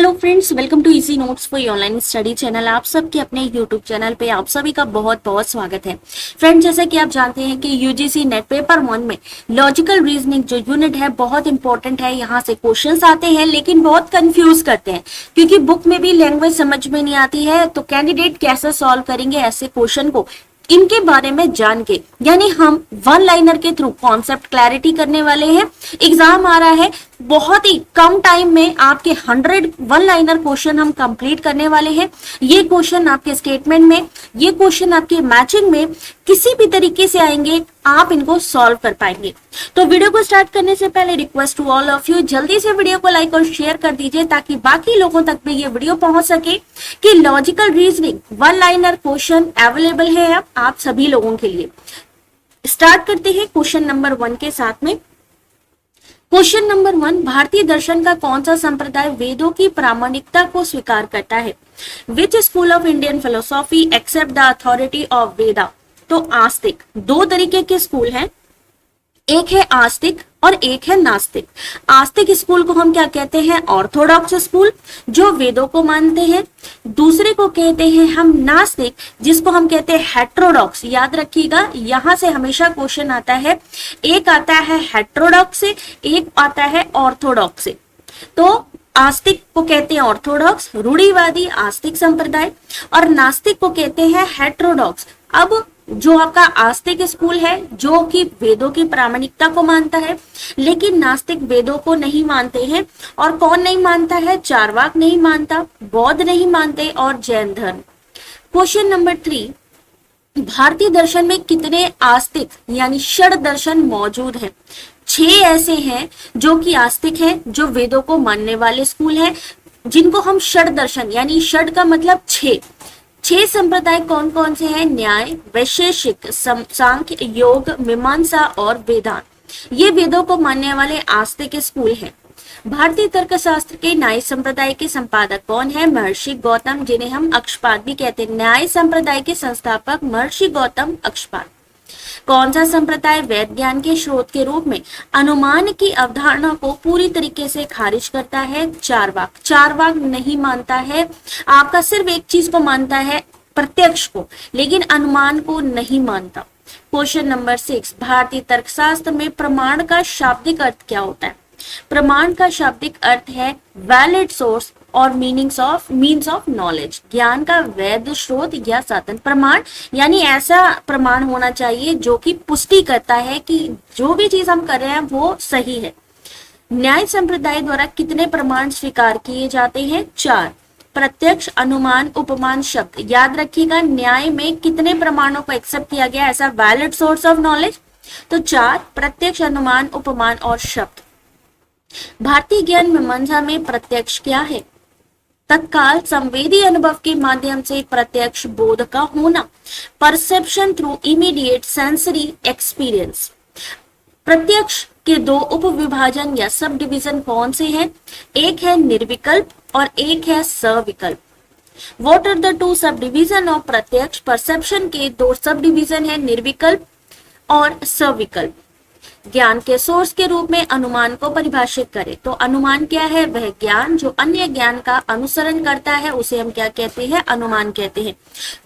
Hello friends, welcome to easy notes for online study channel. आप सबके अपने YouTube channel पे आप सभी का बहुत बहुत स्वागत है। फ्रेंड्स, जैसा कि आप जानते हैं कि यूजीसी नेट पेपर 1 में लॉजिकल रीजनिंग जो यूनिट है बहुत इंपॉर्टेंट है। यहाँ से क्वेश्चंस आते हैं लेकिन बहुत कंफ्यूज करते हैं, क्योंकि बुक में भी लैंग्वेज समझ में नहीं आती है। तो कैंडिडेट कैसे सॉल्व करेंगे ऐसे क्वेश्चन को, इनके बारे में जान के, यानी हम वन लाइनर के थ्रू कॉन्सेप्ट क्लैरिटी करने वाले हैं। एग्जाम आ रहा है, बहुत ही कम टाइम में आपके 100 वन लाइनर क्वेश्चन हम कंप्लीट करने वाले हैं। ये क्वेश्चन आपके स्टेटमेंट में, ये क्वेश्चन आपके मैचिंग में किसी भी तरीके से आएंगे, आप इनको सॉल्व कर पाएंगे। तो वीडियो को स्टार्ट करने से पहले request to all of you, जल्दी से वीडियो को लाइक और शेयर कर दीजिए ताकि बाकी लोगों तक भी ये वीडियो पहुंच सके कि logical reasoning one liner question available है अब आप सभी लोगों के लिए। स्टार्ट करते हैं क्वेश्चन नंबर 1 के साथ में। क्वेश्चन नंबर 1, भारतीय दर्शन का कौन सा संप्रदाय वेदों की प्रामाणिकता को स्वीकार करता है? Which school of Indian philosophy accept the authority of Veda? तो आस्तिक, दो तरीके के स्कूल हैं, एक है आस्तिक और एक है नास्तिक। आस्तिक स्कूल को हम क्या कहते हैं? ऑर्थोडॉक्स स्कूल, जो वेदों को मानते हैं। दूसरे को कहते हैं हम नास्तिक, जिसको हम कहते हैं हेट्रोडॉक्स। याद रखिएगा, यहां से हमेशा क्वेश्चन आता है, एक आता है हेट्रोडॉक्स से, एक आता है ऑर्थोडॉक्स से। तो आस्तिक को कहते हैं ऑर्थोडॉक्स, रूढ़िवादी आस्तिक संप्रदाय, और नास्तिक को कहते हैं हेट्रोडॉक्स। अब जो आपका आस्तिक स्कूल है जो कि वेदों की प्रामाणिकता को मानता है, लेकिन नास्तिक वेदों को नहीं मानते हैं। और कौन नहीं मानता है? चारवाक नहीं मानता, बौद्ध नहीं मानते और जैन धर्म। क्वेश्चन नंबर 3, भारतीय दर्शन में कितने आस्तिक यानी षड दर्शन मौजूद हैं? 6 ऐसे हैं जो कि आस्तिक हैं, जो वेदों को मानने वाले स्कूल हैं, जिनको हम षड दर्शन, यानी षड का मतलब 6 संप्रदाय कौन कौन से हैं? न्याय, वैशेषिक, सांख्य, योग, मीमांसा और वेदांत। ये वेदों को मानने वाले आस्तिक स्कूल हैं। भारतीय तर्कशास्त्र के न्याय संप्रदाय के संपादक कौन है? महर्षि गौतम, जिन्हें हम अक्षपाद भी कहते हैं। न्याय संप्रदाय के संस्थापक महर्षि गौतम अक्षपाद। कौन सा संप्रदाय वेद ज्ञान के स्रोत के रूप में अनुमान की अवधारणा को पूरी तरीके से खारिज करता है? चारवाक। चारवाक नहीं मानता है, आपका सिर्फ एक चीज को मानता है, प्रत्यक्ष को, लेकिन अनुमान को नहीं मानता। क्वेश्चन नंबर 6, भारतीय तर्कशास्त्र में प्रमाण का शाब्दिक अर्थ क्या होता है? प्रमाण का शाब्दिक अर्थ है वैलिड सोर्स और मीन्स ऑफ नॉलेज, ज्ञान का वैध स्रोत या साधन। प्रमाण यानी ऐसा प्रमाण होना चाहिए जो कि पुष्टि करता है कि जो भी चीज हम कर रहे हैं वो सही है। न्याय संप्रदाय द्वारा कितने प्रमाण स्वीकार किए जाते हैं? 4। प्रत्यक्ष, अनुमान, उपमान, शब्द। याद रखिएगा, न्याय में कितने प्रमाणों को एक्सेप्ट किया गया ऐसा वैलिड सोर्स ऑफ नॉलेज? तो 4, प्रत्यक्ष, अनुमान, उपमान और शब्द। भारतीय ज्ञान मीमांसा में प्रत्यक्ष क्या है? तत्काल संवेदी अनुभव के माध्यम से प्रत्यक्ष बोध का होना, perception through immediate sensory experience. प्रत्यक्ष के 2 उप विभाजन या सब डिवीजन कौन से हैं? एक है निर्विकल्प और एक है सविकल्प। What are the 2 sub division of प्रत्यक्ष? परसेप्शन के 2 सब डिवीजन है, निर्विकल्प और सविकल्प। ज्ञान के सोर्स के रूप में अनुमान को परिभाषित करें तो अनुमान क्या है? वह ज्ञान जो अन्य ज्ञान का अनुसरण करता है उसे हम क्या कहते हैं? अनुमान कहते हैं।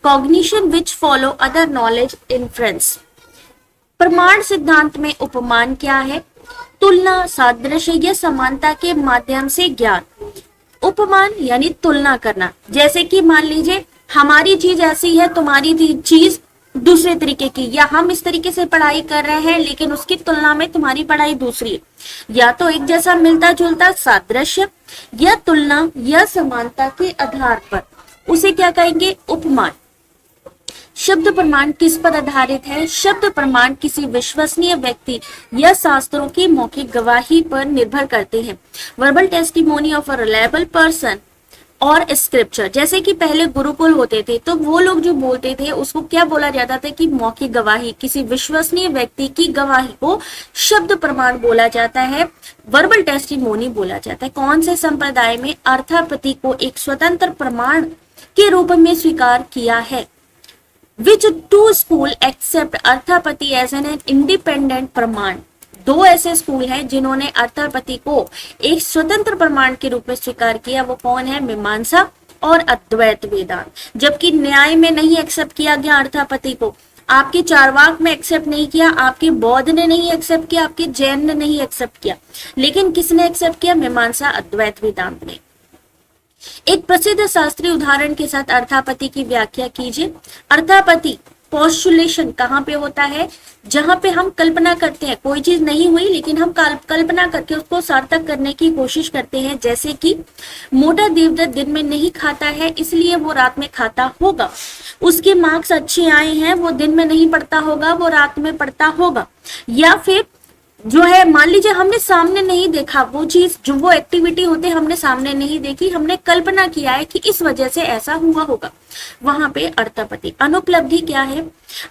कॉग्निशन विच फॉलो अदर नॉलेज इन्फ्रेंस। प्रमाण सिद्धांत में उपमान क्या है? तुलना, सादृश्य या समानता के माध्यम से ज्ञान। उपमान यानी तुलना करना, जैसे कि मान लीजिए हमारी चीज ऐसी है, तुम्हारी चीज दूसरे तरीके की, या हम इस तरीके से पढ़ाई कर रहे हैं लेकिन उसकी तुलना में तुम्हारी पढ़ाई दूसरी है। या तो एक जैसा मिलता जुलता सादृश्य या तुलना या समानता के आधार पर उसे क्या कहेंगे? उपमान। शब्द प्रमाण किस पर आधारित है? शब्द प्रमाण किसी विश्वसनीय व्यक्ति या शास्त्रों की मौखिक गवाही पर निर्भर करते हैं। Verbal testimony of a reliable person और स्क्रिप्चर। जैसे कि पहले गुरुकुल होते थे तो वो लोग जो बोलते थे उसको क्या बोला जाता था कि मौखिक गवाही, किसी विश्वसनीय व्यक्ति की गवाही को शब्द प्रमाण बोला जाता है, वर्बल टेस्टिमोनी बोला जाता है। कौन से संप्रदाय में अर्थापत्ति को एक स्वतंत्र प्रमाण के रूप में स्वीकार किया है? Which 2 school accept अर्थापत्ति as an independent प्रमाण? दो ऐसे स्कूल हैं जिन्होंने अर्थापत्ति को एक स्वतंत्र प्रमाण के रूप में स्वीकार किया। वो कौन है? मीमांसा और अद्वैत वेदांत। जबकि न्याय में नहीं एक्सेप्ट किया गया अर्थापत्ति को, आपके चारवाक में एक्सेप्ट नहीं किया, आपके बौद्ध ने नहीं एक्सेप्ट किया, आपके जैन ने नहीं एक्सेप्ट किया, लेकिन किसने एक्सेप्ट किया? मीमांसा अद्वैत वेदांत ने। एक प्रसिद्ध शास्त्रीय उदाहरण के साथ अर्थापत्ति की व्याख्या कीजिए। अर्थापत्ति पोस्टुलेशन कहाँ पे होता है? जहां पे हम कल्पना करते हैं, कोई चीज नहीं हुई लेकिन हम कल्पना करके उसको सार्थक करने की कोशिश करते हैं। जैसे कि मोटा देवदत्त दिन में नहीं खाता है इसलिए वो रात में खाता होगा, उसके मार्क्स अच्छे आए हैं, वो दिन में नहीं पढ़ता होगा, वो रात में पढ़ता होगा। या फिर जो है, मान लीजिए हमने सामने नहीं देखा वो चीज, जो वो एक्टिविटी होते हमने सामने नहीं देखी, हमने कल्पना किया है कि इस वजह से ऐसा हुआ होगा, वहां पे अर्थापत्ति। अनुपलब्धि क्या है?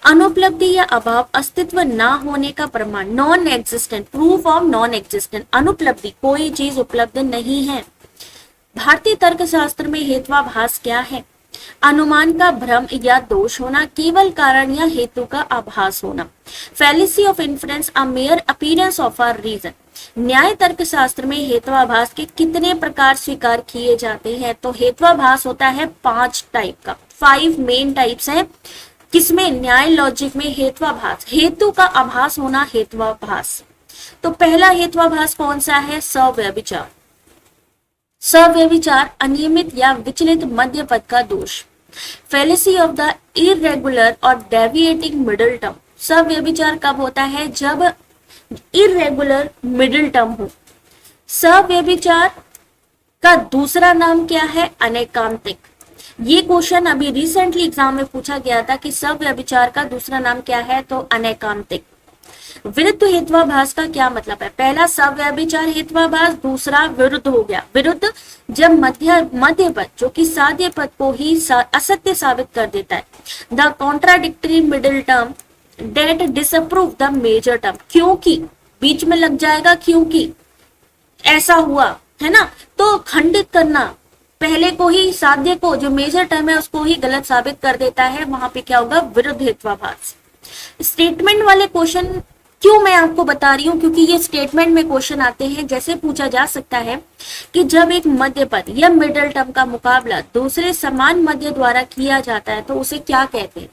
अनुपलब्धि या अभाव, अस्तित्व ना होने का प्रमाण, non existent, proof of non existent. अनुपलब्धि, कोई चीज उपलब्ध नहीं है। भारतीय तर्कशास्त्र में हेत्वाभास क्या है? अनुमान का भ्रम या दोष होना, केवल कारण या हेतु का आभास होना। Fallacy of inference, a mere appearance of a reason. Nyaya तर्कशास्त्र में हेत्वाभास के कितने प्रकार स्वीकार किए जाते हैं? तो हेत्वाभास होता है 5 टाइप का, 5 मेन टाइप्स हैं। किसमें? न्याय लॉजिक में हेत्वाभास, हेतु का आभास होना हेत्वाभास। तो पहला हेत्वाभास कौन सा है? सव्यभिचार। सव्यभिचार, अनियमित या विचलित मध्य पद का दोष। फैलेसी ऑफ द इरेगुलर और डेविएटिंग मिडिल टर्म। सव्यभिचार कब होता है? जब इरेगुलर मिडिल टर्म हो। सव्यभिचार का दूसरा नाम क्या है? अनैकांतिक। ये क्वेश्चन अभी रिसेंटली एग्जाम में पूछा गया था कि सव्यभिचार का दूसरा नाम क्या है? तो अनैकांतिक। विरुद्ध हेत्वाभास का क्या मतलब है? पहला सव्यभिचार हेत्वाभास, दूसरा विरुद्ध हो गया। विरुद्ध, जब मध्य पद जो कि साध्य पद को ही असत्य साबित कर देता है। The contradictory middle term that disprove the major term, क्योंकि बीच में लग जाएगा, क्योंकि ऐसा हुआ है ना, तो खंडित करना, पहले को ही, साध्य को, जो मेजर टर्म है उसको ही गलत साबित कर देता है, वहां पे क्या होगा? विरुद्ध हेत्वाभास। स्टेटमेंट वाले क्वेश्चन क्यों मैं आपको बता रही हूँ? क्योंकि ये स्टेटमेंट में क्वेश्चन आते हैं। जैसे पूछा जा सकता है कि जब एक मध्य पद या मिडिल टर्म का मुकाबला दूसरे समान मध्य द्वारा किया जाता है तो उसे क्या कहते हैं?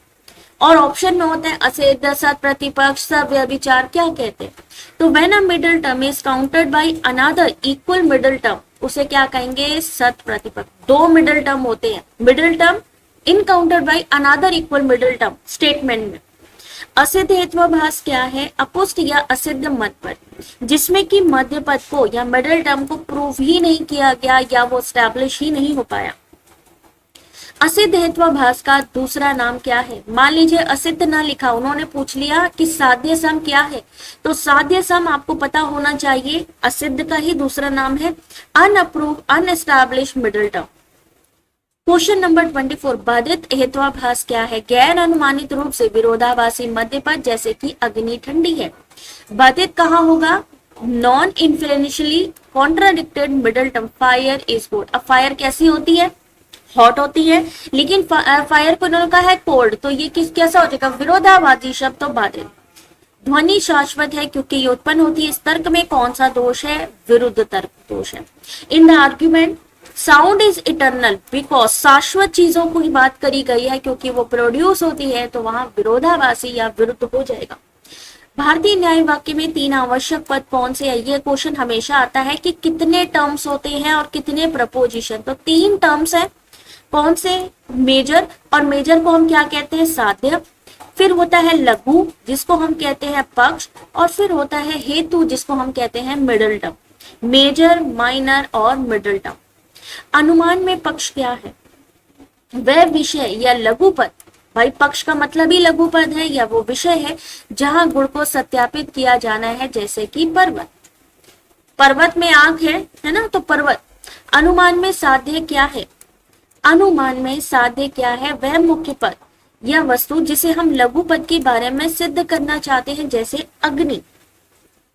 और ऑप्शन में होता है असिद्ध, सत प्रतिपक्ष, सव्यभिचार, क्या कहते हैं? तो when a middle term is countered by another equal middle term, उसे क्या कहेंगे? सत प्रतिपक्ष। दो मिडिल टर्म होते हैं, middle term encountered by another equal middle term statement में। असिद्ध हेत्वाभास क्या है? अपुष्ट या असिद्ध मध्य पद, जिसमें कि मध्य पद को या मिडिल टर्म को प्रूव ही नहीं किया गया या वो स्टैब्लिश ही नहीं हो पाया। असिद्ध हेत्वाभास का दूसरा नाम क्या है? मान लीजिए असिद्ध ना लिखा, उन्होंने पूछ लिया कि साध्य सम क्या है, तो साध्य सम आपको पता होना चाहिए। असिद्ध का ही दूसरा नाम है unapproved, unestablished middle term. Question number 24, बाधित हेत्वाभास क्या है? गैर अनुमानित रूप से विरोधाभासी मध्य पद, जैसे कि अग्नि ठंडी है। बाधित कहाँ होगा? Non influentially contradicted middle term, fire is good. अब फायर कैसी होती है? हॉट होती है, लेकिन फायर को उन्होंने कहा है कोल्ड, तो ये कैसा हो जाएगा? विरोधाभासी शब्द, तो बाधित। ध्वनि शाश्वत है क्योंकि ये उत्पन्न होती है। इस तर्क में कौन सा दोष है? विरुद्ध तर्क दोष है। In the argument sound is eternal because, शाश्वत चीजों को ही बात करी गई है क्योंकि वो प्रोड्यूस होती है, तो वहां विरोधाभासी या विरुद्ध हो जाएगा। भारतीय न्याय वाक्य में 3 आवश्यक पद कौन से है? ये क्वेश्चन हमेशा आता है कि कितने टर्म्स होते हैं और कितने प्रपोजिशन। तो 3 टर्म्स है। कौन से? मेजर, और मेजर को हम क्या कहते हैं? साध्य। फिर होता है लघु, जिसको हम कहते हैं पक्ष, और फिर होता है हेतु, जिसको हम कहते हैं मिडिल टर्म। मेजर, माइनर और मिडिल टर्म। अनुमान में पक्ष क्या है? वह विषय या लघु पद, भाई पक्ष का मतलब ही लघु पद है, या वो विषय है जहां गुण को सत्यापित किया जाना है, जैसे कि पर्वत। पर्वत में आंख है ना, तो पर्वत। अनुमान में साध्य क्या है? अनुमान में साध्य क्या है? वह मुख्य पद या वस्तु जिसे हम लघु पद के बारे में सिद्ध करना चाहते हैं, जैसे अग्नि।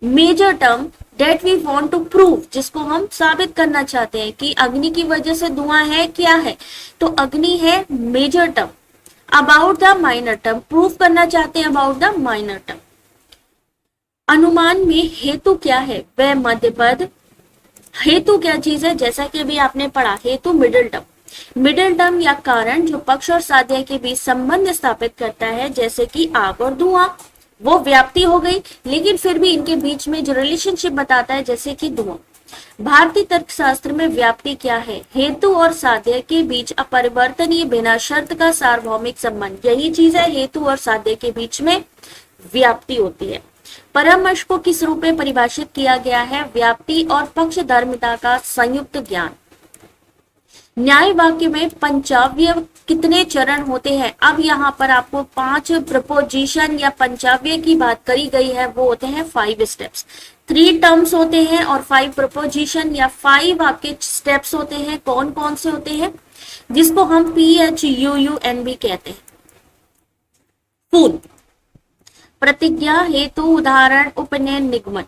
Major term that we want to prove, जिसको हम साबित करना चाहते हैं कि अग्नि की वजह से धुआं है, क्या है, तो अग्नि है major term. About the minor term, prove करना चाहते हैं अबाउट द माइनर टर्म। अनुमान में हेतु क्या है? वह मध्य पद। हेतु क्या चीज है? जैसा कि अभी आपने पढ़ा, हेतु मिडिल टर्म। मिडिल टर्म या कारण जो पक्ष और साध्य के बीच संबंध स्थापित करता है, जैसे कि आग और धुआं, वो व्याप्ति हो गई, लेकिन फिर भी इनके बीच में जो रिलेशनशिप बताता है, जैसे कि धुआं। भारतीय तर्कशास्त्र में व्याप्ति क्या है? हेतु और साध्य के बीच अपरिवर्तनीय बिना शर्त का सार्वभौमिक संबंध, यही चीज है, हेतु और साध्य के बीच में व्याप्ति होती है। परामर्श को किस रूप में परिभाषित किया गया है? व्याप्ति और पक्षधर्मिता का संयुक्त ज्ञान। न्याय वाक्य में पंचाव्य कितने चरण होते हैं? अब यहाँ पर आपको 5 प्रपोजिशन या पंचाव्य की बात करी गई है, वो होते हैं 5 स्टेप्स। 3 टर्म्स होते हैं और 5 प्रपोजिशन या 5 आपके स्टेप्स होते हैं। कौन कौन से होते हैं? जिसको हम PHUUN भी कहते हैं। फूल, प्रतिज्ञा, हेतु, उदाहरण, उपनयन, निगमन।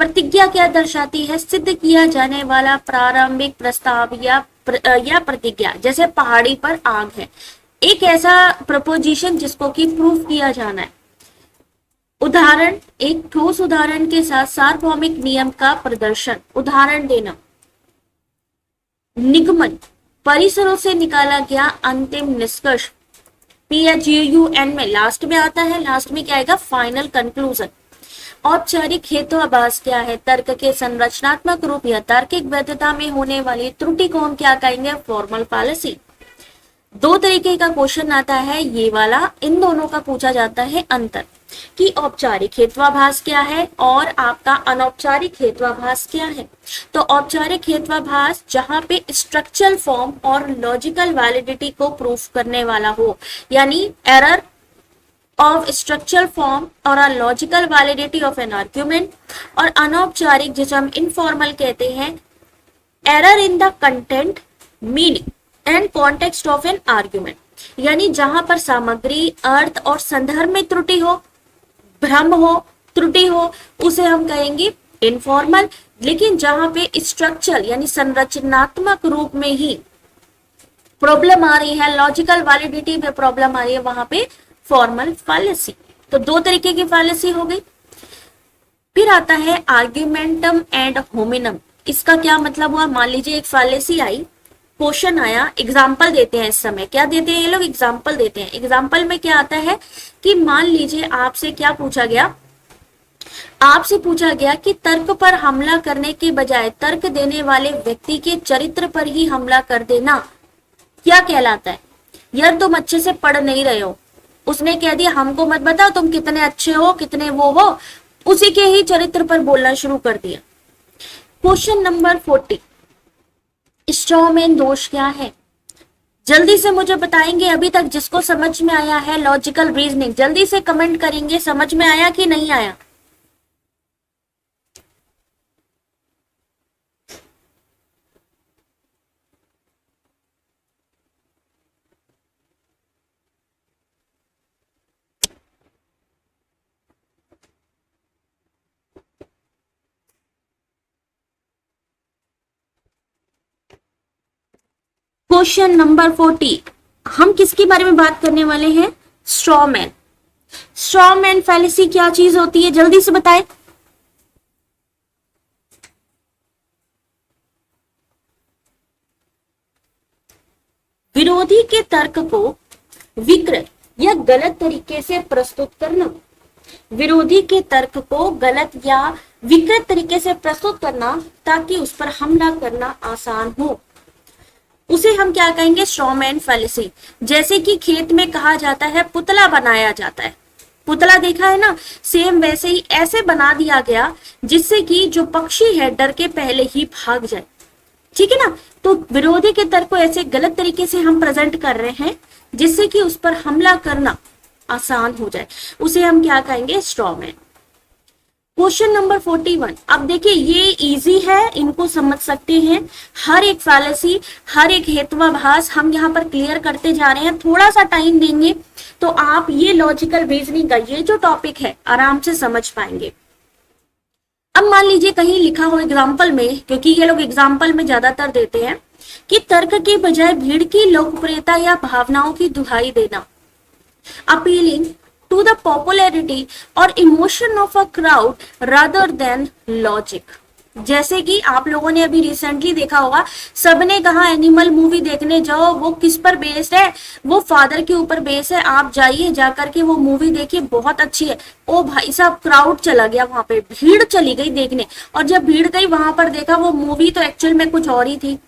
प्रतिज्ञा क्या दर्शाती है? सिद्ध किया जाने वाला प्रारंभिक प्रस्ताव या प्रतिज्ञा। जैसे पहाड़ी पर आग है, एक ऐसा प्रपोजिशन जिसको कि प्रूफ किया जाना है। उदाहरण, एक ठोस उदाहरण के साथ सार्वभौमिक नियम का प्रदर्शन, उदाहरण देना। निगमन, परिसरों से निकाला गया अंतिम निष्कर्ष। PHUUN में लास्ट में आता है, लास्ट में क्या आएगा? Final conclusion. औपचारिक हेतुआभास क्या है? तर्क के संरचनात्मक रूप या तार्किक वैधता में होने वाली त्रुटि को हम क्या कहेंगे? Formal fallacy. 2 तरीके का क्वेश्चन आता है, ये वाला, इन दोनों का पूछा जाता है अंतर कि औपचारिक हेतुआभास क्या है और आपका अनौपचारिक हेतुआभास क्या है। तो औपचारिक हेतुआभास जहां पे स्ट्रक्चरल फॉर्म और लॉजिकल वैलिडिटी को प्रूफ करने वाला हो, यानी error of structural form or a logical validity of an argument। और अनौपचारिक जिसे हम इनफॉर्मल कहते हैं, error in the content, meaning and context of an argument। यानी जहां पर सामग्री, अर्थ और संदर्भ में त्रुटि हो, भ्रम हो, त्रुटि हो, उसे हम कहेंगे इनफॉर्मल। लेकिन जहां पे स्ट्रक्चर यानी संरचनात्मक रूप में ही प्रॉब्लम आ रही है, लॉजिकल वैलिडिटी में प्रॉब्लम आ रही है, वहां पे फॉर्मल फैलेसी। तो 2 तरीके की फैलेसी हो गई। फिर आता है आर्ग्यूमेंटम एंड होमिनम। इसका क्या मतलब हुआ? मान लीजिए एक फैलेसी आई, क्वेश्चन आया, एग्जाम्पल देते हैं। इस समय क्या देते हैं ये लोग? एग्जाम्पल देते हैं। एग्जाम्पल में क्या आता है कि मान लीजिए आपसे क्या पूछा गया? आपसे पूछा गया कि तर्क पर हमला करने के बजाय तर्क देने वाले व्यक्ति के चरित्र पर ही हमला कर देना क्या कहलाता है? यार तुम अच्छे से पढ़ नहीं रहे हो, उसने कह दिया हमको मत बताओ तुम कितने अच्छे हो, कितने वो हो, उसी के ही चरित्र पर बोलना शुरू कर दिया। क्वेश्चन नंबर 40, स्ट्रॉमैन दोष क्या है? जल्दी से मुझे बताएंगे अभी तक जिसको समझ में आया है लॉजिकल रीजनिंग, जल्दी से कमेंट करेंगे समझ में आया कि नहीं आया। क्वेश्चन नंबर 40, हम किसके बारे में बात करने वाले हैं? स्ट्रॉमैन। स्ट्रॉमैन फैलेसी क्या चीज होती है? जल्दी से बताएं। विरोधी के तर्क को विकृत या गलत तरीके से प्रस्तुत करना। विरोधी के तर्क को गलत या विकृत तरीके से प्रस्तुत करना ताकि उस पर हमला करना आसान हो, उसे हम क्या कहेंगे? Straw man fallacy. जैसे कि खेत में कहा जाता है पुतला बनाया जाता है, पुतला देखा है ना, सेम वैसे ही ऐसे बना दिया गया जिससे कि जो पक्षी है डर के पहले ही भाग जाए। ठीक है ना? तो विरोधी के तर्क को ऐसे गलत तरीके से हम प्रेजेंट कर रहे हैं जिससे कि उस पर हमला करना आसान हो जाए, उसे हम क्या कहेंगे? स्ट्रॉमैन। क्वेश्चन नंबर 41, अब देखिए ये इजी है, इनको समझ सकते हैं। हर एक फैलेसी, हर एक हेतुआभास हम यहाँ पर क्लियर करते जा रहे हैं। थोड़ा सा टाइम देंगे तो आप ये लॉजिकल रीजनिंग का ये जो टॉपिक है आराम से समझ पाएंगे। अब मान लीजिए कहीं लिखा हो एग्जाम्पल में, क्योंकि ये लोग एग्जाम्पल में ज्यादातर देते हैं कि तर्क के बजाय भीड़ की लोकप्रियता या भावनाओं की दुहाई देना, appealing to the popularity or emotion of a crowd rather than logic। जैसे कि आप लोगों ने अभी रिसेंटली देखा होगा, सबने कहा एनिमल मूवी देखने जाओ, वो किस पर बेस्ड है, वो फादर के ऊपर बेस्ड है, आप जाइए जाकर के वो मूवी देखिए, बहुत अच्छी है। ओ भाई साहब, क्राउड चला गया वहां पे, भीड़ चली गई देखने, और जब भीड़ गई वहां पर देखा वो मूवी तो एक्चुअल में कुछ और ही थी,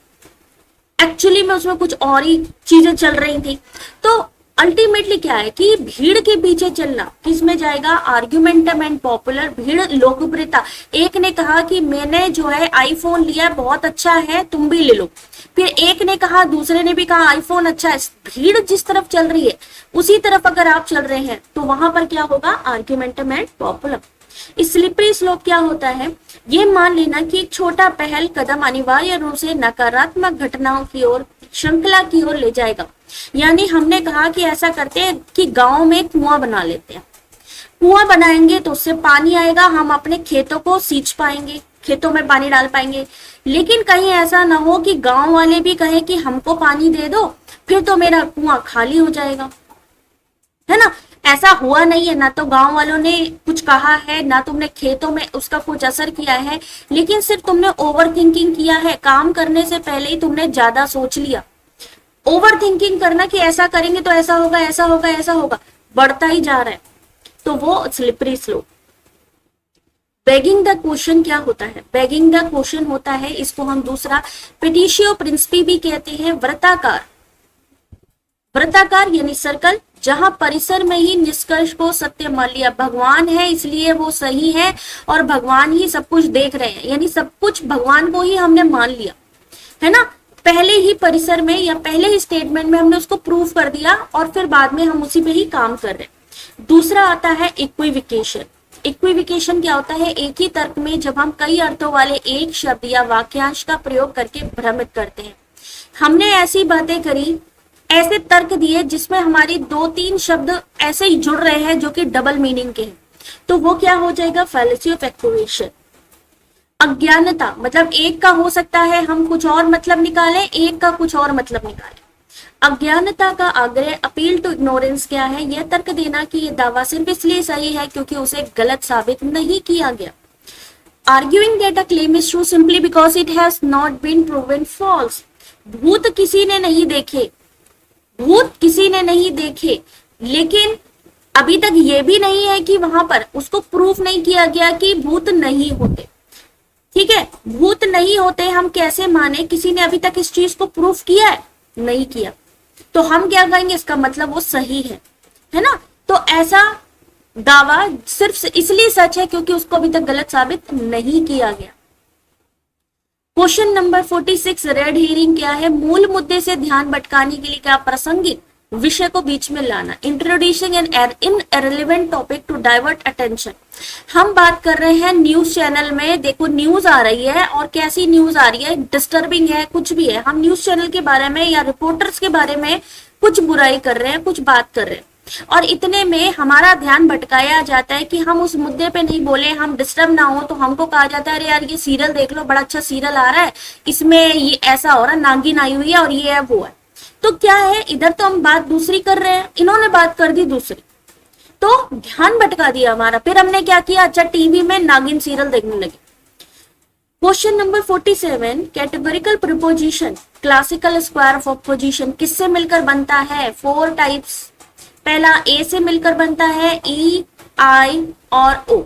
एक्चुअली में उसमें कुछ और ही चीजें चल रही थी। तो अल्टीमेटली क्या है कि भीड़ के पीछे चलना किस में जाएगा, आर्ग्यूमेंटम एंड पॉपुलर, भीड़ लोकप्रियता। एक ने कहा कि मैंने जो है आईफोन लिया है, बहुत अच्छा है, तुम भी ले लो। फिर एक ने कहा, दूसरे ने भी कहा आईफोन अच्छा है। भीड़ जिस तरफ चल रही है उसी तरफ अगर आप चल रहे हैं तो वहां पर क्या होगा, आर्ग्यूमेंटम एंड पॉपुलर। इस स्लिपरी स्लोप क्या होता है, ये मान लेना कि एक छोटा पहल कदम अनिवार्य रूप से नकारात्मक घटनाओं की ओर, श्रृंखला की ओर ले जाएगा। यानी हमने कहा कि ऐसा करते हैं कि गांव में कुआं बना लेते हैं, कुआं बनाएंगे तो उससे पानी आएगा, हम अपने खेतों को सींच पाएंगे, खेतों में पानी डाल पाएंगे। लेकिन कहीं ऐसा ना हो कि गांव वाले भी कहें कि हमको पानी दे दो, फिर तो मेरा कुआं खाली हो जाएगा, है ना। ऐसा हुआ नहीं है, ना तो गांव वालों ने कुछ कहा है, ना तुमने खेतों में उसका कुछ असर किया है, लेकिन सिर्फ तुमने ओवर थिंकिंग किया है, काम करने से पहले ही तुमने ज्यादा सोच लिया। ओवर थिंकिंग करना कि ऐसा करेंगे तो ऐसा होगा, ऐसा होगा, ऐसा होगा, बढ़ता ही जा रहा है, तो वो slippery slope. Begging the question क्या होता है, बेगिंग द क्वेश्चन होता है, इसको हम दूसरा पेटिशियो प्रिंसिपी भी कहते हैं, व्रताकार। व्रताकार यानी सर्कल, जहां परिसर में ही निष्कर्ष को सत्य मान लिया, भगवान है इसलिए वो सही है और भगवान ही सब कुछ देख रहे हैं, यानी सब कुछ भगवान को ही हमने मान लिया, है ना। पहले ही परिसर में या पहले ही स्टेटमेंट में हमने उसको प्रूव कर दिया और फिर बाद में हम उसी पे ही काम कर रहे हैं। दूसरा आता है इक्विविकेशन। इक्विविकेशन क्या होता है, एक ही तर्क में जब हम कई अर्थों वाले एक शब्द या वाक्यांश का प्रयोग करके भ्रमित करते हैं। हमने ऐसी बातें करी, ऐसे तर्क दिए जिसमें हमारी 2-3 शब्द ऐसे ही जुड़ रहे हैं जो कि डबल मीनिंग के हैं, तो वो क्या हो जाएगा, फैलेसी ऑफ इक्विवेशन। अज्ञानता मतलब एक का हो सकता है हम कुछ और मतलब निकालें, एक का कुछ और मतलब निकालें। अज्ञानता का आग्रह, अपील टू इग्नोरेंस क्या है, यह तर्क देना कि यह दावा सिर्फ इसलिए सही है क्योंकि उसे गलत साबित नहीं किया गया। Arguing that a claim is true simply because it has not been proven false. भूत किसी ने नहीं देखे, भूत किसी ने नहीं देखे, लेकिन अभी तक ये भी नहीं है कि वहां पर उसको प्रूफ नहीं किया गया कि भूत नहीं होते। ठीक है, भूत नहीं होते हम कैसे माने, किसी ने अभी तक इस चीज को प्रूफ किया है, नहीं किया, तो हम क्या कहेंगे, इसका मतलब वो सही है ना। तो ऐसा दावा सिर्फ इसलिए सच है क्योंकि उसको अभी तक गलत साबित नहीं किया गया। क्वेश्चन नंबर 46, रेड हेरिंग क्या है, मूल मुद्दे से ध्यान भटकाने के लिए क्या, प्रासंगिक विषय को बीच में लाना, introducing an irrelevant topic to divert attention. हम बात कर रहे हैं न्यूज चैनल में, देखो न्यूज आ रही है और कैसी न्यूज आ रही है, डिस्टर्बिंग है, कुछ भी है, हम न्यूज चैनल के बारे में या रिपोर्टर्स के बारे में कुछ बुराई कर रहे हैं, कुछ बात कर रहे हैं, और इतने में हमारा ध्यान भटकाया जाता है कि हम उस मुद्दे पे नहीं बोले, हम डिस्टर्ब ना हो, तो हमको कहा जाता है अरे यार ये सीरियल देख लो, बड़ा अच्छा सीरियल आ रहा है, इसमें ये ऐसा हो रहा है, नागिन आई हुई है और ये है वो है। तो क्या है, इधर तो हम बात दूसरी कर रहे हैं, इन्होंने बात कर दी दूसरी, तो ध्यान भटका दिया हमारा। फिर हमने क्या किया, अच्छा टीवी में नागिन सीरियल देखने लगे। Question number 47, categorical preposition, classical square of opposition किससे मिलकर बनता है, 4 टाइप्स। पहला ए से मिलकर बनता है, ई, आई और ओ।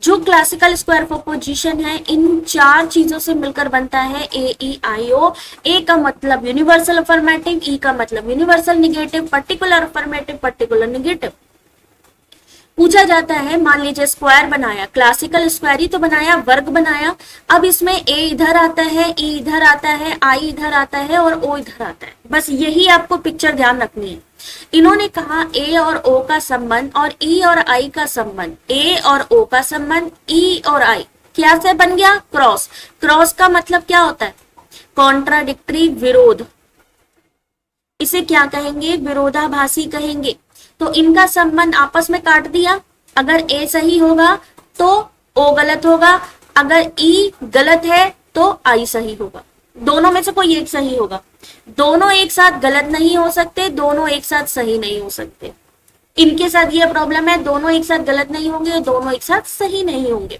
जो क्लासिकल स्क्वायर ऑफ ऑपोजिशन है इन 4 चीजों से मिलकर बनता है, ए, ई, आई, ओ। ए का मतलब यूनिवर्सल अफर्मेटिव, ई का मतलब universal negative, particular affirmative, particular negative. पूछा जाता है, मान लीजिए स्क्वायर बनाया, क्लासिकल स्क्वायर ही तो बनाया, वर्ग बनाया, अब इसमें ए इधर आता है, ई इधर आता है, आई इधर आता है और ओ इधर आता है, बस यही आपको पिक्चर ध्यान रखनी है। इन्होंने कहा ए और ओ का संबंध और ई और आई का संबंध, ए और ओ का संबंध, ई और आई क्या से बन गया, क्रॉस। क्रॉस का मतलब क्या होता है, कॉन्ट्राडिक्टरी, विरोध, इसे क्या कहेंगे, विरोधाभासी कहेंगे। तो इनका संबंध आपस में काट दिया, अगर ए सही होगा तो ओ गलत होगा, अगर ई गलत है तो आई सही होगा, दोनों में से कोई एक सही होगा। दोनों एक साथ गलत नहीं हो सकते, दोनों एक साथ सही नहीं हो सकते। इनके साथ ये प्रॉब्लम है, दोनों एक साथ गलत नहीं होंगे, दोनों एक साथ सही नहीं होंगे।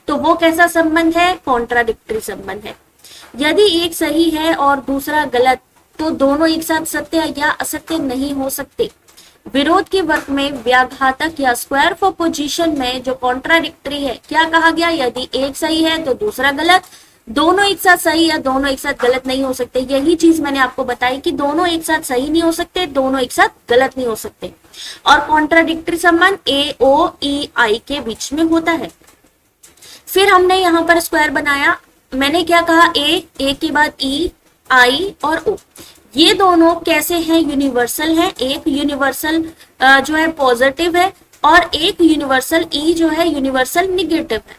तो वो कैसा संबंध है? कॉन्ट्राडिक्टरी संबंध है। यदि एक सही है और दूसरा गलत, तो दोनों एक साथ सत्य या असत्य नहीं हो सकते। विरोध के वर्ग में व्याघातक या स्क्वायर ऑफ पोजीशन में जो कॉन्ट्राडिक्टरी है, क्या कहा गया? यदि एक सही है तो दूसरा गलत, दोनों एक साथ सही या दोनों एक साथ गलत नहीं हो सकते। यही चीज मैंने आपको बताई कि दोनों एक साथ सही नहीं हो सकते, दोनों एक साथ गलत नहीं हो सकते। और कॉन्ट्राडिक्टरी संबंध ए ओ ई आई के बीच में होता है। फिर हमने यहाँ पर स्क्वायर बनाया, मैंने क्या कहा? ए के बाद ई, आई और ओ, ये दोनों कैसे हैं? यूनिवर्सल हैं। एक यूनिवर्सल जो है पॉजिटिव है और एक यूनिवर्सल ई जो है यूनिवर्सल निगेटिव है।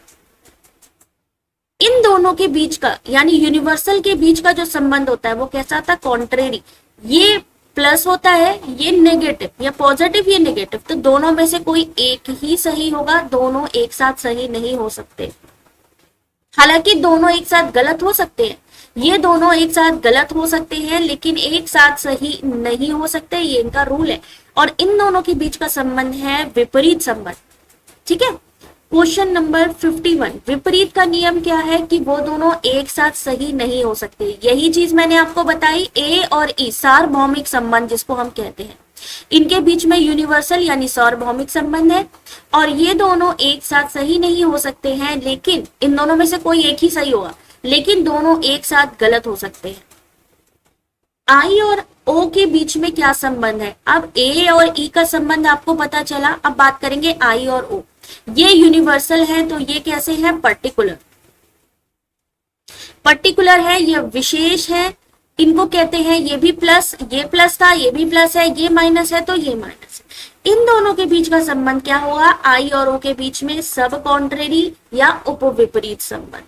इन दोनों के बीच का यानी यूनिवर्सल के बीच का जो संबंध होता है वो कैसा था? कॉन्ट्रेरी। ये प्लस होता है, ये नेगेटिव, या पॉजिटिव ये नेगेटिव, तो दोनों में से कोई एक ही सही होगा, दोनों एक साथ सही नहीं हो सकते। हालांकि दोनों एक साथ गलत हो सकते हैं, ये दोनों एक साथ गलत हो सकते हैं लेकिन एक साथ सही नहीं हो सकते, ये इनका रूल है। और इन दोनों के बीच का संबंध है विपरीत संबंध। ठीक है। क्वेश्चन नंबर 51, विपरीत का नियम क्या है? कि वो दोनों एक साथ सही नहीं हो सकते। यही चीज मैंने आपको बताई, ए और ई सार्वभौमिक संबंध जिसको हम कहते हैं, इनके बीच में यूनिवर्सल यानी सार्वभौमिक संबंध है और ये दोनों एक साथ सही नहीं हो सकते हैं, लेकिन इन दोनों में से कोई एक ही सही होगा, लेकिन दोनों एक साथ गलत हो सकते हैं। आई और ओ के बीच में क्या संबंध है? अब ए और ई का संबंध आपको पता चला, अब बात करेंगे आई और ओ। ये यूनिवर्सल है तो ये कैसे है? पर्टिकुलर। पर्टिकुलर है, ये विशेष है, इनको कहते हैं, ये भी प्लस, ये प्लस था, ये भी प्लस है, ये माइनस है तो ये माइनस है। इन दोनों के बीच का संबंध क्या होगा? आई और ओ के बीच में सब कॉन्ट्रेरी या उपविपरीत संबंध।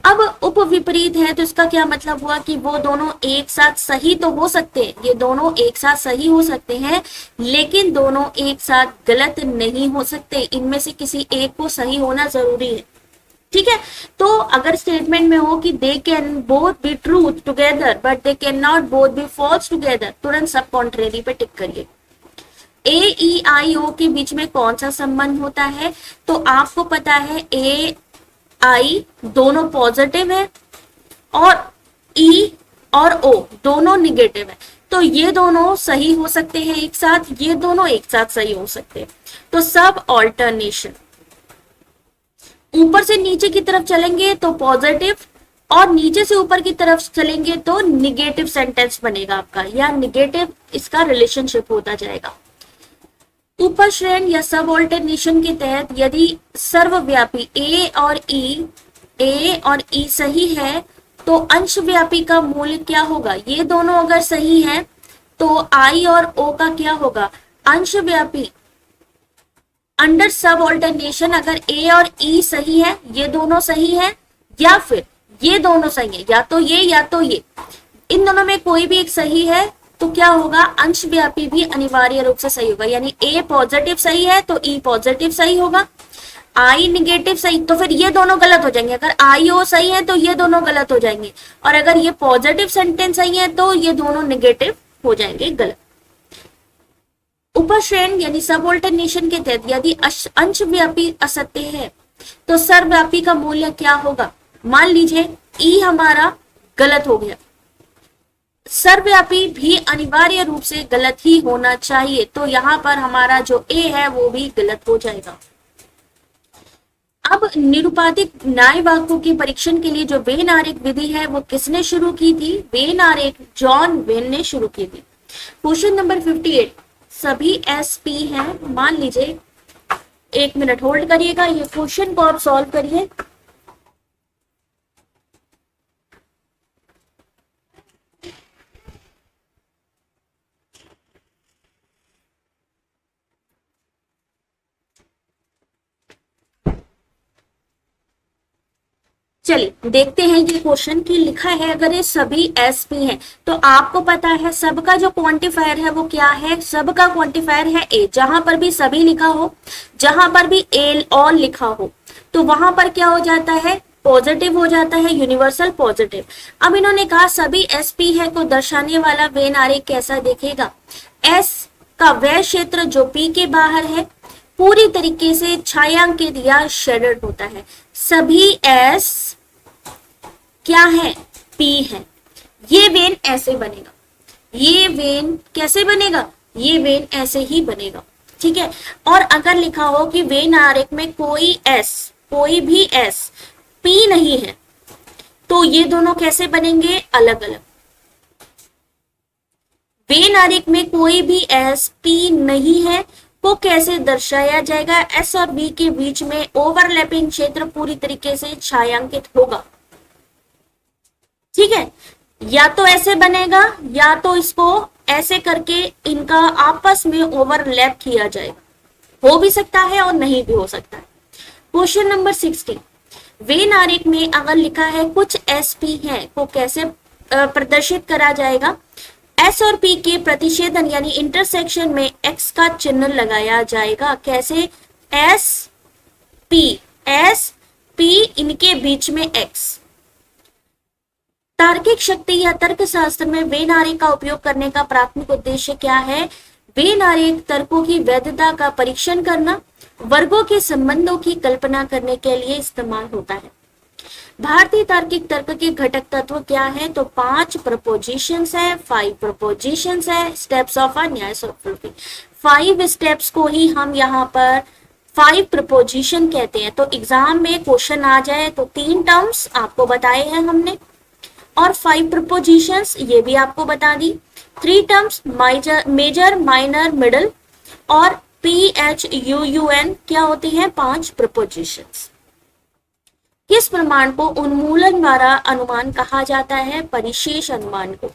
अब उपविपरीत है तो इसका क्या मतलब हुआ? कि वो दोनों एक साथ सही तो हो सकते हैं, ये दोनों एक साथ सही हो सकते हैं लेकिन दोनों एक साथ गलत नहीं हो सकते, इनमें से किसी एक को सही होना जरूरी है। ठीक है। तो अगर स्टेटमेंट में हो कि they can both be true together but they can not both be false together, तुरंत सब कॉन्ट्रेरी पे टिक करिए। ए ई आई ओ के बीच में कौन सा संबंध होता है? तो आपको पता है ए आई दोनों पॉजिटिव है और ई और ओ दोनों निगेटिव है, तो ये दोनों सही हो सकते हैं एक साथ, ये दोनों एक साथ सही हो सकते हैं। तो सब ऑल्टरनेशन, ऊपर से नीचे की तरफ चलेंगे तो पॉजिटिव और नीचे से ऊपर की तरफ चलेंगे तो निगेटिव सेंटेंस बनेगा आपका, या निगेटिव इसका रिलेशनशिप होता जाएगा। ऊपर श्रेणी या सब ऑल्टरनेशन के तहत यदि सर्वव्यापी ए और ई सही है तो अंशव्यापी का मूल्य क्या होगा? ये दोनों अगर सही है तो आई और ओ का क्या होगा? अंशव्यापी अंडर सब ऑल्टरनेशन अगर ए और ई सही है, ये दोनों सही है, या फिर ये दोनों सही है, या तो ये या तो ये, इन दोनों में कोई भी एक सही है तो क्या होगा? अंशव्यापी भी अनिवार्य रूप से सही होगा। यानी ए पॉजिटिव सही है तो ई पॉजिटिव सही होगा, आई निगेटिव सही तो फिर ये दोनों गलत हो जाएंगे। अगर आई ओ सही है तो ये दोनों गलत हो जाएंगे, और अगर ये पॉजिटिव सेंटेंस सही है तो ये दोनों निगेटिव हो जाएंगे, गलत। उपश्रेणी यानी सब ऑल्टरनेशन के तहत यदि अंशव्यापी असत्य है तो सर्वव्यापी का मूल्य क्या होगा? मान लीजिए ई हमारा गलत हो गया, सर्वव्यापी भी अनिवार्य रूप से गलत ही होना चाहिए, तो यहां पर हमारा जो ए है वो भी गलत हो जाएगा। अब निरुपाधिक न्याय वाक्यों के परीक्षण के लिए जो वेन आरेख विधि है वो किसने शुरू की थी? वेन आरेख जॉन वेन ने शुरू की थी। क्वेश्चन नंबर 58, सभी एसपी हैं, मान लीजिए, एक मिनट होल्ड करिएगा, ये क्वेश्चन को आप सॉल्व करिए। चलिए देखते हैं ये क्वेश्चन की लिखा है, अगर ये सभी एसपी हैं तो आपको पता है सबका जो क्वांटिफायर है वो क्या है? सबका क्वांटिफायर है ए। जहां पर भी सभी लिखा हो, जहां पर भी एल ऑल लिखा हो, तो वहां पर क्या हो जाता है? पॉजिटिव हो जाता है, यूनिवर्सल पॉजिटिव। अब इन्होंने कहा सभी एसपी है को दर्शाने वाला वेन आरेख कैसा दिखेगा? एस का वह क्षेत्र जो पी के बाहर है पूरी तरीके से छायांकित या शेडेड होता है। सभी एस क्या है, पी है। ये वेन ऐसे बनेगा, ये वेन कैसे बनेगा, ये वेन ऐसे ही बनेगा, ठीक है। और अगर लिखा हो कि वेन आरेख में कोई एस, कोई भी एस पी नहीं है, तो ये दोनों कैसे बनेंगे, अलग अलग। वेन आरेख में कोई भी एस पी नहीं है को कैसे दर्शाया जाएगा, एस और बी के बीच में ओवरलैपिंग क्षेत्र पूरी तरीके से छायांकित होगा, ठीक है। या तो ऐसे बनेगा या तो इसको ऐसे करके इनका आपस में ओवरलैप किया जाएगा, हो भी सकता है और नहीं भी हो सकता है। क्वेश्चन नंबर 16, वेन आरेख में अगर लिखा है कुछ एस पी है को कैसे प्रदर्शित करा जाएगा, एस और पी के प्रतिच्छेदन यानी इंटरसेक्शन में एक्स का चिन्ह लगाया जाएगा। कैसे, एस पी इनके बीच में एक्स। तार्किक शक्ति या तर्क शास्त्र में वेन आरेख का उपयोग करने का प्राथमिक उद्देश्य क्या है, वेन आरेख तर्कों की वैधता का परीक्षण करना, वर्गों के संबंधों की कल्पना करने के लिए इस्तेमाल होता है। भारतीय तार्किक तर्क के घटक तत्व क्या है, तो 5 प्रपोजिशंस है, 5 प्रपोजिशंस है, स्टेप्स ऑफ अ न्याय स्वरूपी। 5 स्टेप्स को ही हम यहाँ पर 5 प्रपोजिशन कहते हैं। तो एग्जाम में क्वेश्चन आ जाए तो 3 टर्म्स आपको बताए हैं हमने, और 5 प्रपोजिशंस ये भी आपको बता दी। 3 टर्म्स मेजर, माइनर, मिडल, और PHUUN क्या होती हैं, 5 प्रपोजिशंस। किस प्रमाण को उन्मूलन द्वारा अनुमान कहा जाता है, परिशेष अनुमान को।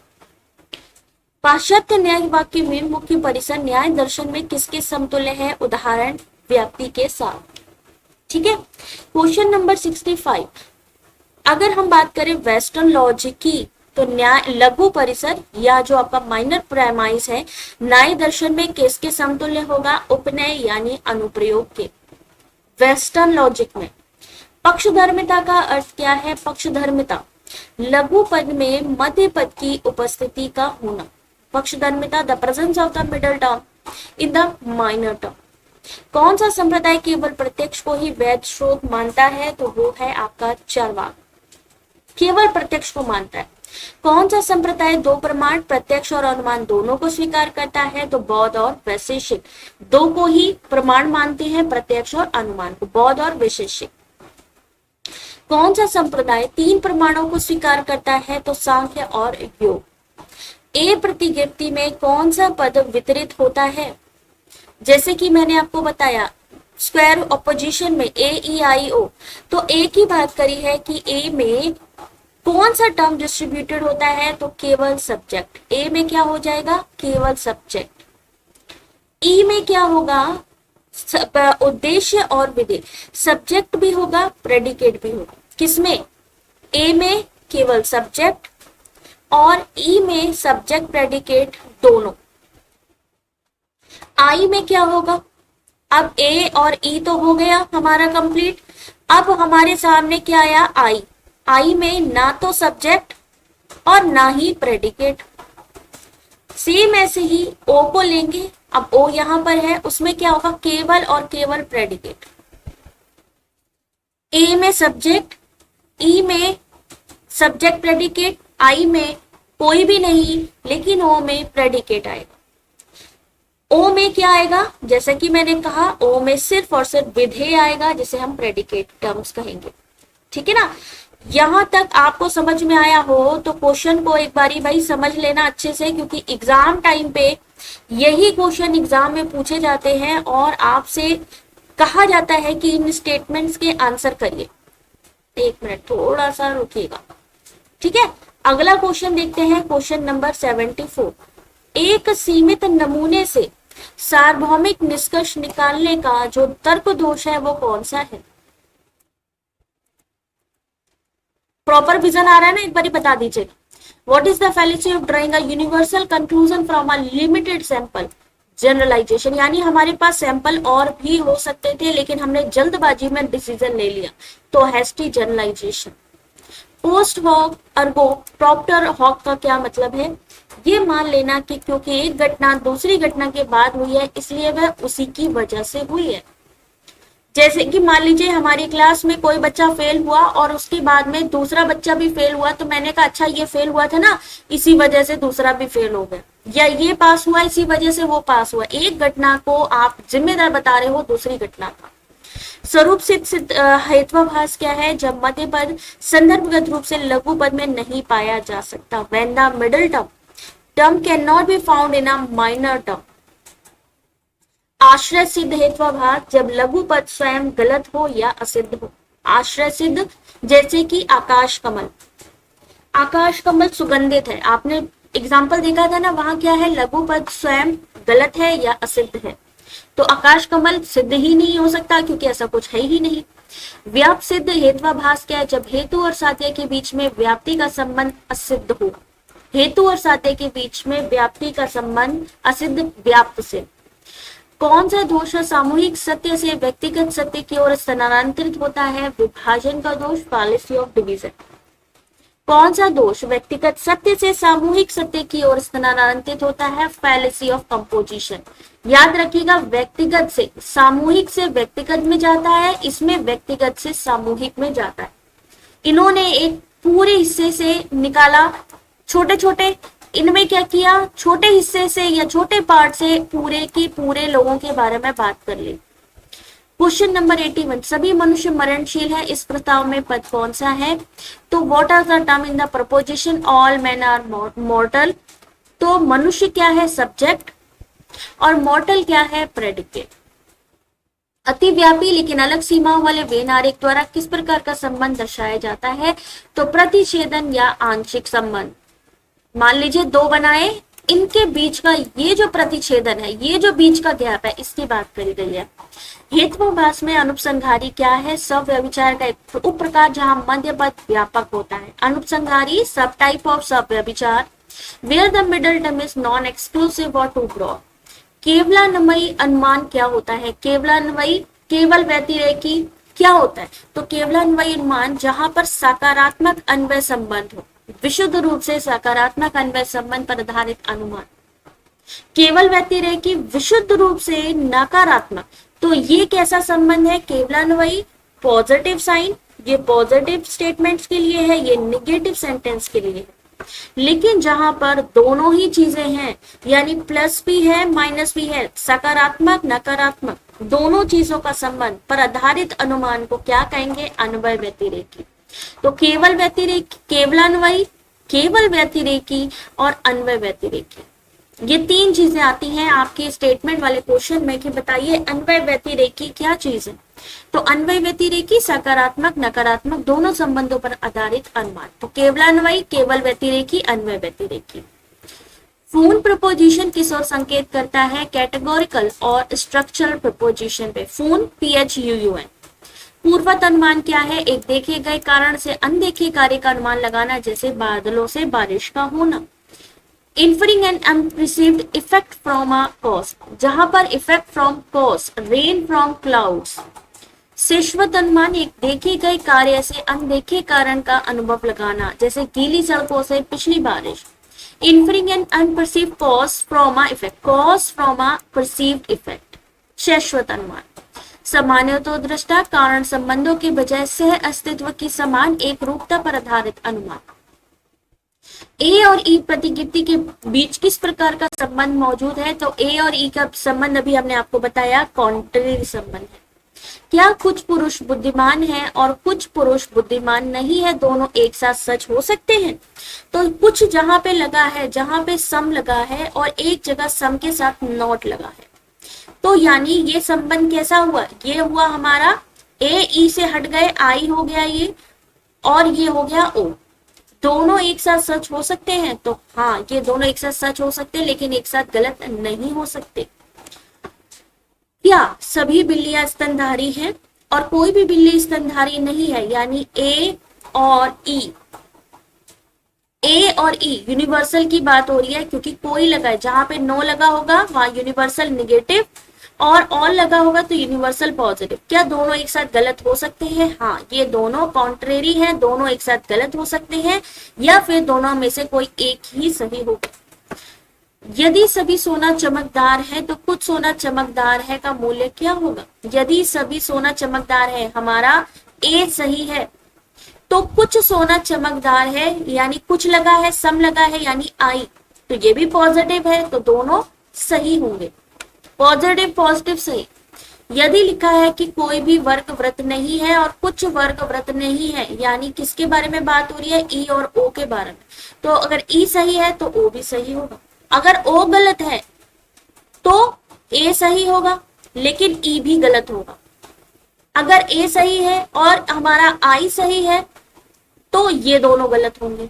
पाश्चात्य न्याय वाक्य में मुख्य परिसर न्याय दर्शन में किसके समतुल्य है, उदाहरण व्याप्ति के साथ, ठीक है। क्वेश्चन नंबर 65, अगर हम बात करें वेस्टर्न लॉजिक की, तो न्याय लघु परिसर या जो आपका माइनर प्रेमाइस है न्याय दर्शन में किसके समतुल्य होगा, उपनय यानी अनुप्रयोग के। वेस्टर्न लॉजिक में पक्षधर्मिता का अर्थ क्या है, पक्षधर्मिता लघु पद में मध्य पद की उपस्थिति का होना। पक्षधर्मिता the presence of the middle term in the minor term. कौन सा संप्रदाय केवल प्रत्यक्ष को ही वैध स्रोत मानता है, तो वो है आपका चार्वाक, केवल प्रत्यक्ष को मानता है। कौन सा संप्रदाय 2 प्रमाण प्रत्यक्ष और अनुमान दोनों को स्वीकार करता है, तो बौद्ध और वैशेषिक 2 को ही प्रमाण मानते हैं, प्रत्यक्ष और अनुमान को, बौद्ध और वैशेषिक। कौन सा संप्रदाय 3 प्रमाणों को स्वीकार करता है, तो सांख्य और योग। ए प्रतिज्ञप्ति में कौन सा पद वितरित होता है, जैसे कि मैंने आपको बताया स्क्वायर ऑपोजिशन में AEIO, तो ए की बात करी है कि ए में कौन सा टर्म डिस्ट्रीब्यूटेड होता है, तो केवल सब्जेक्ट। ए में क्या हो जाएगा, केवल सब्जेक्ट। ई में क्या होगा, उद्देश्य और विधेय, सब्जेक्ट भी होगा, प्रेडिकेट भी होगा। किसमें, ए में केवल सब्जेक्ट और ई में सब्जेक्ट प्रेडिकेट दोनों। आई में क्या होगा, अब ए और ई तो हो गया हमारा कंप्लीट। अब हमारे सामने क्या आया, आई। आई में ना तो सब्जेक्ट और ना ही प्रेडिकेट। सेम ऐसे ही ओ को लेंगे, अब ओ यहां पर है, उसमें क्या होगा, केवल और केवल प्रेडिकेट। ए में सब्जेक्ट, ई में सब्जेक्ट प्रेडिकेट, आई में कोई भी नहीं लेकिन ओ में प्रेडिकेट आएगा। ओ में क्या आएगा, जैसा कि मैंने कहा ओ में सिर्फ और सिर्फ विधेय आएगा, जिसे हम प्रेडिकेट टर्म्स कहेंगे, ठीक है ना। यहां तक आपको समझ में आया हो तो क्वेश्चन को एक बारी भाई समझ लेना अच्छे से, क्योंकि एग्जाम टाइम पे यही क्वेश्चन एग्जाम में पूछे जाते हैं और आपसे कहा जाता है कि इन स्टेटमेंट्स के आंसर करिए। एक मिनट थोड़ा सा रुकिएगा, ठीक है। अगला क्वेश्चन देखते हैं, क्वेश्चन नंबर 74। एक सीमित नमूने से सार्वभौमिक निष्कर्ष निकालने का जो तर्क दोष है वो कौन सा है। प्रॉपर विजन आ रहा है ना, एक बार बता दीजिए। What is the fallacy of drawing a universal conclusion from a limited sample, generalisation, यानी हमारे पास सैंपल और भी हो सकते थे लेकिन हमने जल्दबाजी में डिसीजन ले लिया, तो hasty generalization. Post hoc ergo propter hoc का क्या मतलब है? ये मान लेना कि क्योंकि एक घटना दूसरी घटना के बाद हुई है इसलिए वह उसी की वजह से हुई है। जैसे कि मान लीजिए हमारी क्लास में कोई बच्चा फेल हुआ और उसके बाद में दूसरा बच्चा भी फेल हुआ, तो मैंने कहा अच्छा ये फेल हुआ था ना, इसी वजह से दूसरा भी फेल हो गया, या ये पास हुआ इसी वजह से वो पास हुआ। एक घटना को आप जिम्मेदार बता रहे हो दूसरी घटना का। स्वरूप सिद्ध हेत्वाभास क्या है? जब मध्य पद संदर्भगत रूप से लघु पद में नहीं पाया जा सकता। When the middle term can not be found in a minor term. आश्रय सिद्ध हेत्वाभास जब लघु पद स्वयं गलत हो या असिद्ध हो। आश्रय सिद्ध जैसे कि आकाश कमल। आकाश कमल सुगंधित है, आपने एग्जाम्पल देखा था ना, वहां क्या है? लघु पद स्वयं गलत है या असिद्ध है, तो आकाश कमल सिद्ध ही नहीं हो सकता क्योंकि ऐसा कुछ है ही नहीं। व्याप्त सिद्ध हेत्वाभास क्या है? जब हेतु और साध्य के बीच में व्याप्ति का संबंध असिद्ध हो। हेतु और साध्य के बीच में व्याप्ति का संबंध असिद्ध, व्याप्त सिद्ध। कौन सा दोष सामूहिक सत्य से व्यक्तिगत सत्य की ओर स्थानांतरित होता है? विभाजन का दोष, फैलेसी ऑफ डिवीजन। कौन सा दोष व्यक्तिगत सत्य से सामूहिक सत्य की ओर स्थानांतरित होता है? Fallacy of composition. याद रखिएगा, व्यक्तिगत से सामूहिक से व्यक्तिगत में जाता है, इसमें व्यक्तिगत से सामूहिक में जाता है। इन्होंने एक पूरे हिस्से से निकाला छोटे छोटे, इनमें क्या किया? छोटे हिस्से से या छोटे पार्ट से पूरे के पूरे लोगों के बारे में बात कर ली। क्वेश्चन नंबर 81, सभी मनुष्य मरणशील है, इस प्रस्ताव में पद कौन सा है? तो what are the term in the proposition all man are mortal? तो मनुष्य क्या है? सब्जेक्ट, और मॉर्टल क्या है? प्रेडिकेट। अतिव्यापी लेकिन अलग सीमाओं वाले वेन आरेख द्वारा किस प्रकार का संबंध दर्शाया जाता है? तो प्रतिच्छेदन या आंशिक संबंध। मान लीजिए दो बनाए, इनके बीच का ये जो प्रतिच्छेदन है, ये जो बीच का गैप है, इसकी बात करी गई है। हेत्वाभास में अनुपसंहारी क्या है? सव्यभिचार का एक उप प्रकार जहां मध्य पद व्यापक होता है। अनुपसंहारी सब टाइप ऑफ सव्यभिचार where the middle term is non exclusive और टू ब्रॉड। केवलान्वयी अनुमान क्या होता है? केवलान्वयी केवल व्यतिरेकी क्या होता है? तो केवलान्वयी अनुमान जहां पर सकारात्मक अन्वय संबंध हो, विशुद्ध रूप से सकारात्मक अन्वय संबंध पर आधारित अनुमान। केवल व्यतिरेकी विशुद्ध रूप से नकारात्मक, तो ये कैसा संबंध है? केवलान्वयी पॉजिटिव साइन, ये पॉजिटिव स्टेटमेंट्स के लिए है, ये निगेटिव सेंटेंस के लिए है। लेकिन जहां पर दोनों ही चीजें हैं, यानी प्लस भी है माइनस भी है, सकारात्मक नकारात्मक दोनों चीजों का संबंध पर आधारित अनुमान को क्या कहेंगे? अन्वय व्यतिरेकी। तो केवल व्यतिरेकी, केवलान्वयी, केवल व्यतिरेकी और अन्वय व्यतिरेकी, ये तीन चीजें आती हैं आपके स्टेटमेंट वाले क्वेश्चन में कि बताइए अन्वय व्यतिरेकी क्या चीज है। तो अन्वय व्यतिरेकी सकारात्मक नकारात्मक दोनों संबंधों पर आधारित अनुमान। तो केवलान्वयी, केवल व्यतिरेकी, अन्वय व्यतिरेकी। फून प्रपोजिशन किस ओर संकेत करता है? कैटेगोरिकल और स्ट्रक्चरल प्रपोजिशन पे। फून PHUUN। पूर्वत अनुमान क्या है? एक देखे गए कारण से अनदेखे कार्य का अनुमान लगाना, जैसे बादलों से बारिश का होना। Inferring an unperceived effect from a cause, जहां पर effect from cause, rain from clouds। शाश्वत अनुमान एक देखे गए कार्य से अनदेखे कारण का अनुभव लगाना, जैसे गीली सड़कों से पिछली बारिश। Inferring an unperceived cause from a effect, cause from a perceived effect, शाश्वत अनुमान। सामान्यतो दृष्टा कारण संबंधों के बजाय सह अस्तित्व की समान एक रूपता पर आधारित अनुमान। ए और ई प्रतिकृति के बीच किस प्रकार का संबंध मौजूद है? तो ए और ई का संबंध अभी हमने आपको बताया कॉन्ट्रेरी संबंध है। क्या कुछ पुरुष बुद्धिमान है और कुछ पुरुष बुद्धिमान नहीं है, दोनों एक साथ सच हो सकते हैं? तो कुछ जहां पे लगा है, जहां पे सम लगा है और एक जगह सम के साथ नॉट लगा है, तो यानी ये संबंध कैसा हुआ? ये हुआ हमारा ए ई से हट गए, आई हो गया ये, और ये हो गया ओ। दोनों एक साथ सच हो सकते हैं? तो हाँ, ये दोनों एक साथ सच हो सकते हैं, लेकिन एक साथ गलत नहीं हो सकते। क्या सभी बिल्लियां स्तनधारी हैं और कोई भी बिल्ली स्तनधारी नहीं है? यानी ए और ई, ए और ई यूनिवर्सल की बात हो रही है, क्योंकि कोई लगा है, जहां पे नो लगा होगा वहां यूनिवर्सल निगेटिव, और लगा होगा तो यूनिवर्सल पॉजिटिव। क्या दोनों एक साथ गलत हो सकते हैं? हाँ, ये दोनों कॉन्ट्रेरी हैं, दोनों एक साथ गलत हो सकते हैं, या फिर दोनों में से कोई एक ही सही होगा। यदि सभी सोना चमकदार है तो कुछ सोना चमकदार है का मूल्य क्या होगा? यदि सभी सोना चमकदार है, हमारा ए सही है, तो कुछ सोना चमकदार है यानी कुछ लगा है, सम लगा है यानी आई, तो ये भी पॉजिटिव है, तो दोनों सही होंगे। पॉजिटिव पॉजिटिव सही। यदि लिखा है कि कोई भी वर्ग वृत्त नहीं है और कुछ वर्ग वृत्त नहीं है, यानी किसके बारे में बात हो रही है? ई और ओ के बारे में। तो अगर ई सही है तो ओ भी सही होगा। अगर ओ गलत है तो ए सही होगा, लेकिन ई भी गलत होगा। अगर ए सही है और हमारा आई सही है तो ये दोनों गलत होंगे।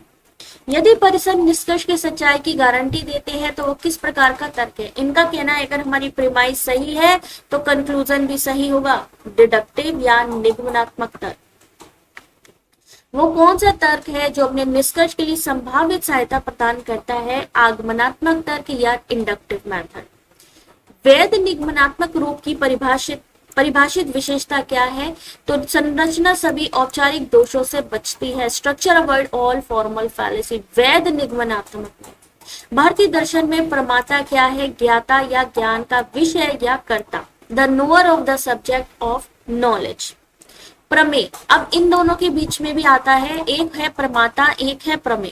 यदि परिसर निष्कर्ष की सच्चाई की गारंटी देते हैं तो वो किस प्रकार का तर्क है? इनका कहना है अगर हमारी प्रीमाइस सही है तो कंक्लूजन भी सही होगा। डिडक्टिव या निगमनात्मक तर्क। वो कौन सा तर्क है जो अपने निष्कर्ष के लिए संभावित सहायता प्रदान करता है? आगमनात्मक तर्क या इंडक्टिव मेथड। वैध निगमनात्मक रूप की परिभाषित विशेषता क्या है? तो संरचना सभी औपचारिक दोषों से बचती है। Structure avoid all formal fallacy. वैध निगमनात्मक। भारतीय दर्शन में प्रमाता क्या है? ज्ञाता या ज्ञान का विषय या कर्ता। The knower of the subject of knowledge. प्रमेय। अब इन दोनों के बीच में भी आता है, एक है प्रमाता, एक है प्रमेय।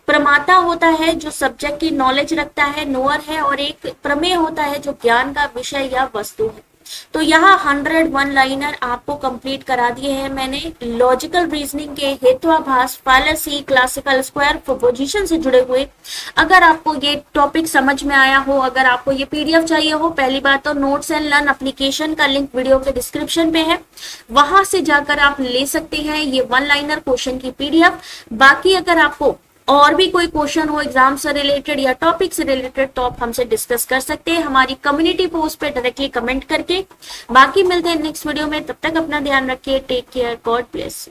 प्रमाता होता है जो सब्जेक्ट की नॉलेज रखता है, नोअर है, और एक प्रमेय होता है जो ज्ञान का विषय या वस्तु है। तो यहाँ 101 लाइनर आपको कंप्लीट करा दिए हैं मैंने। लॉजिकल रीजनिंग के हेतुआभास, फालसी, क्लासिकल स्क्वायर, प्रोपोजिशन से जुड़े हुए। अगर आपको ये टॉपिक समझ में आया हो, अगर आपको ये पीडीएफ चाहिए हो, पहली बात तो नोट्स एंड लर्न एप्लीकेशन का लिंक वीडियो के डिस्क्रिप्शन में है, वहां से जाकर आप ले सकते हैं ये 1 लाइनर क्वेश्चन की पीडीएफ। बाकी अगर आपको और भी कोई क्वेश्चन हो एग्जाम से रिलेटेड या टॉपिक से रिलेटेड तो आप हमसे डिस्कस कर सकते हैं हमारी कम्युनिटी पोस्ट पे डायरेक्टली कमेंट करके। बाकी मिलते हैं नेक्स्ट वीडियो में, तब तक अपना ध्यान रखिए। Take care, God bless.